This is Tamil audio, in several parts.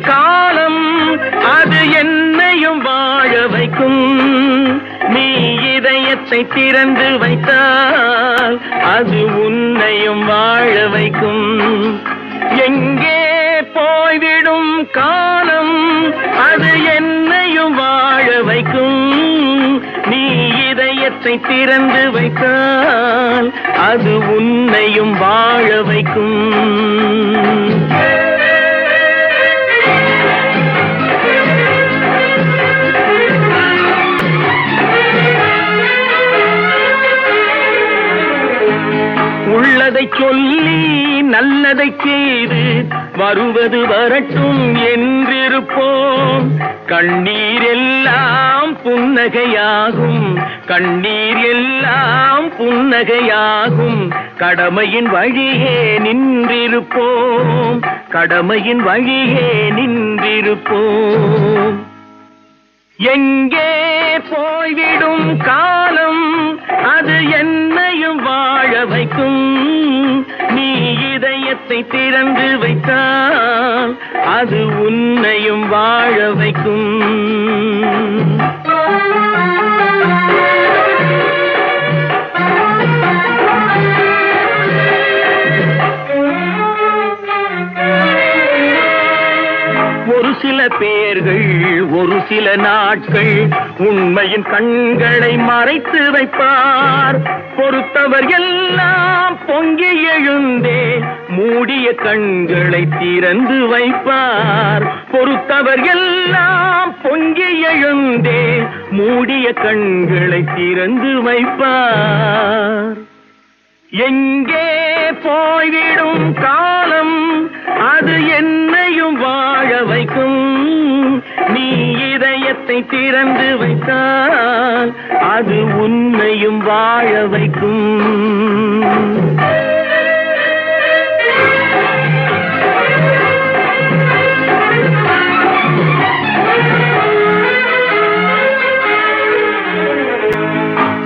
காலம் அது என்னையும் வாழ வைக்கும். நீ இதயத்தை திறந்து வைத்தால் அது உன்னையும் வாழ வைக்கும். எங்கே போய்விடும் காலம் அது என்னையும் வாழ வைக்கும். நீ இதயத்தை திறந்து வைத்தால் அது உன்னையும் வாழ வைக்கும். உள்ளதை சொல்லி நல்லதை செய்து வருவது வரட்டும் என்றிருப்போம். கண்ணீர் எல்லாம் புன்னகையாகும், கண்ணீர் எல்லாம் புன்னகையாகும். கடமையின் வழியே நின்றிருப்போம், கடமையின் வழியே நின்றிருப்போம். எங்கே போய்விடும் காலம் அது என்னையும் வாழ வைக்கும். நீ இதயத்தை திறந்து வைத்தால் அது உன்னையும் வாழ வைக்கும். ஒரு சில பேர்கள் ஒரு சில நாட்கள் உண்மையின் கண்களை மறைத்து வைப்பார். பொறுத்தவர் எல்லாம் பொங்கி எழுந்தே மூடிய கண்களை திறந்து வைப்பார். பொறுத்தவர் எல்லாம் பொங்கி எழுந்தே மூடிய கண்களை திறந்து வைப்பார். எங்கே போய்விடும் காலம் அது என்னையும் வாழ வைக்கும். நீ இதயத்தை திறந்து வைத்தால் அது உன்னையும் வாழ வைக்கும்.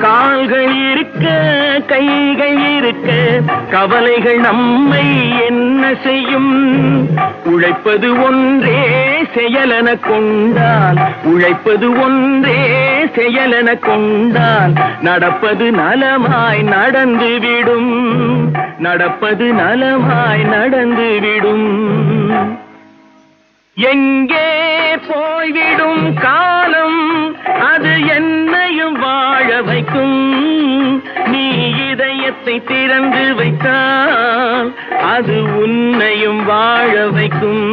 கால்கள் இருக்க கைகள் இருக்க கவலைகள் நம்மை என்ன செய்யும்? உழைப்பது ஒன்றே செயலென கொண்டால், உழைப்பது ஒன்றே செயலென கொண்டால் நடப்பது நலமாய் நடந்துவிடும், நடப்பது நலமாய் நடந்துவிடும். எங்கே போய்விடும் காலம் அது என்னையும் வாழ வைக்கும். நீ இதயத்தை திறந்து வைத்தால் அது உன்னையும் வாழ வைக்கும்.